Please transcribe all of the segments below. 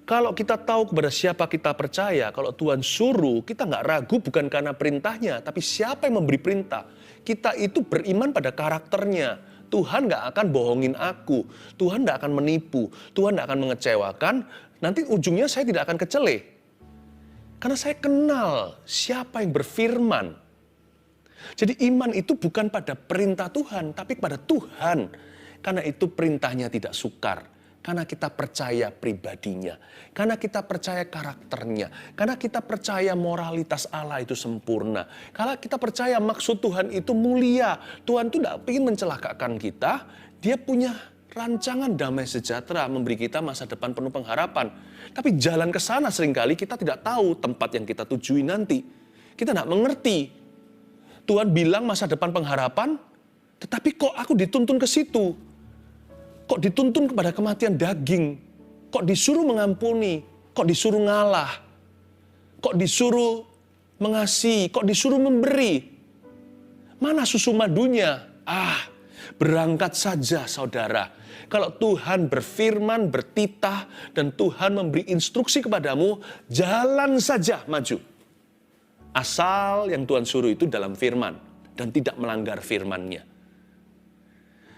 Kalau kita tahu kepada siapa kita percaya, kalau Tuhan suruh, kita nggak ragu bukan karena perintahnya, tapi siapa yang memberi perintah. Kita itu beriman pada karakternya. Tuhan nggak akan bohongin aku, Tuhan nggak akan menipu, Tuhan nggak akan mengecewakan, nanti ujungnya saya tidak akan kecele. Karena saya kenal siapa yang berfirman. Jadi iman itu bukan pada perintah Tuhan, tapi pada Tuhan. Karena itu perintahnya tidak sukar. Karena kita percaya pribadinya. Karena kita percaya karakternya. Karena kita percaya moralitas Allah itu sempurna. Karena kita percaya maksud Tuhan itu mulia. Tuhan itu tidak ingin mencelakakan kita. Dia punya rancangan damai sejahtera, memberi kita masa depan penuh pengharapan. Tapi jalan ke sana seringkali kita tidak tahu tempat yang kita tujui nanti. Kita tidak mengerti. Tuhan bilang masa depan pengharapan, tetapi kok aku dituntun ke situ? Kok dituntun kepada kematian daging? Kok disuruh mengampuni? Kok disuruh ngalah? Kok disuruh mengasihi? Kok disuruh memberi? Mana susu madunya? Berangkat saja saudara. Kalau Tuhan berfirman, bertitah, dan Tuhan memberi instruksi kepadamu, jalan saja maju. Asal yang Tuhan suruh itu dalam firman, dan tidak melanggar firman-Nya.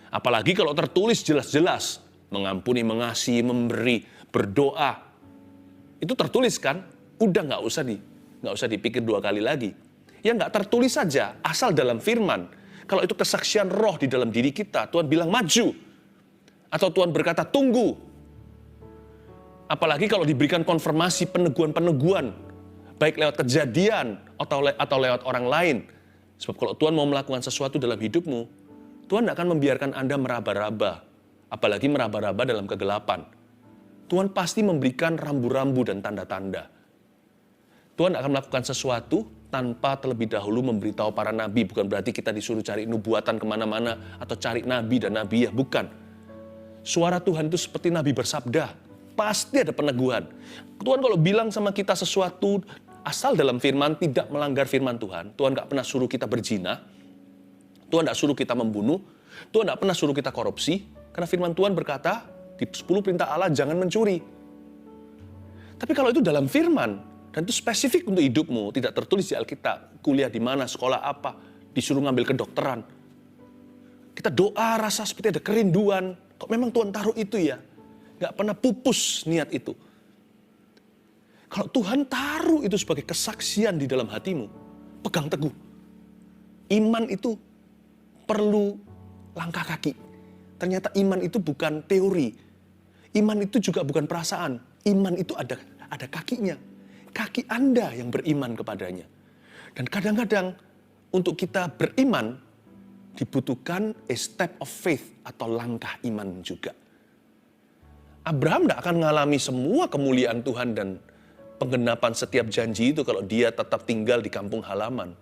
Apalagi kalau tertulis jelas-jelas, mengampuni, mengasihi, memberi, berdoa. Itu tertulis kan? Udah nggak usah dipikir dua kali lagi. Ya nggak tertulis saja, asal dalam firman. Kalau itu kesaksian roh di dalam diri kita, Tuhan bilang maju. Atau Tuhan berkata tunggu. Apalagi kalau diberikan konfirmasi peneguhan-peneguhan, baik lewat kejadian atau lewat orang lain. Sebab kalau Tuhan mau melakukan sesuatu dalam hidupmu, Tuhan tidak akan membiarkan Anda meraba-raba, apalagi meraba-raba dalam kegelapan. Tuhan pasti memberikan rambu-rambu dan tanda-tanda. Tuhan akan melakukan sesuatu tanpa terlebih dahulu memberitahu para nabi. Bukan berarti kita disuruh cari nubuatan kemana-mana atau cari nabi dan nabi, ya bukan. Suara Tuhan itu seperti nabi bersabda, pasti ada peneguhan. Tuhan kalau bilang sama kita sesuatu asal dalam firman, tidak melanggar firman Tuhan. Tuhan nggak pernah suruh kita berzina. Tuhan tidak suruh kita membunuh, Tuhan tidak pernah suruh kita korupsi, karena firman Tuhan berkata, di 10 perintah Allah jangan mencuri. Tapi kalau itu dalam firman, dan itu spesifik untuk hidupmu, tidak tertulis di Alkitab, kuliah di mana, sekolah apa, disuruh ngambil kedokteran. Kita doa rasa seperti ada kerinduan, kok memang Tuhan taruh itu ya, nggak pernah pupus niat itu. Kalau Tuhan taruh itu sebagai kesaksian di dalam hatimu, pegang teguh. Iman itu perlu langkah kaki. Ternyata iman itu bukan teori. Iman itu juga bukan perasaan. Iman itu ada kakinya. Kaki Anda yang beriman kepadanya. Dan kadang-kadang untuk kita beriman dibutuhkan a step of faith atau langkah iman juga. Abraham tidak akan mengalami semua kemuliaan Tuhan dan penggenapan setiap janji itu kalau dia tetap tinggal di kampung halaman.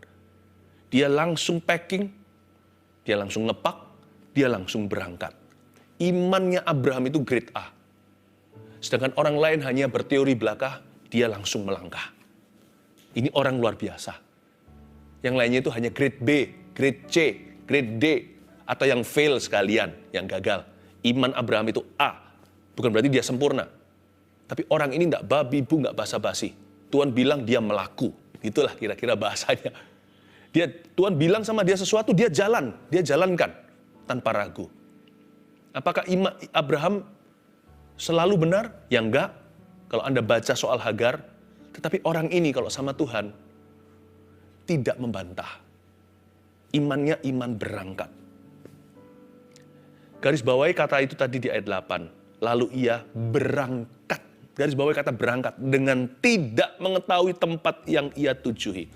Dia langsung packing, dia langsung ngepak, dia langsung berangkat. Imannya Abraham itu grade A. Sedangkan orang lain hanya berteori belaka, dia langsung melangkah. Ini orang luar biasa. Yang lainnya itu hanya grade B, grade C, grade D, atau yang fail sekalian, yang gagal. Iman Abraham itu A. Bukan berarti dia sempurna. Tapi orang ini enggak babi bu, enggak basa-basi. Tuhan bilang dia melaku. Itulah kira-kira bahasanya. Tuhan bilang sama dia sesuatu, dia jalankan tanpa ragu. Apakah iman Abraham selalu benar? Ya enggak. Kalau Anda baca soal Hagar, tetapi orang ini kalau sama Tuhan tidak membantah. Imannya iman berangkat. Garis bawahi kata itu tadi di ayat 8. Lalu ia berangkat. Garis bawahi kata berangkat dengan tidak mengetahui tempat yang ia tujui.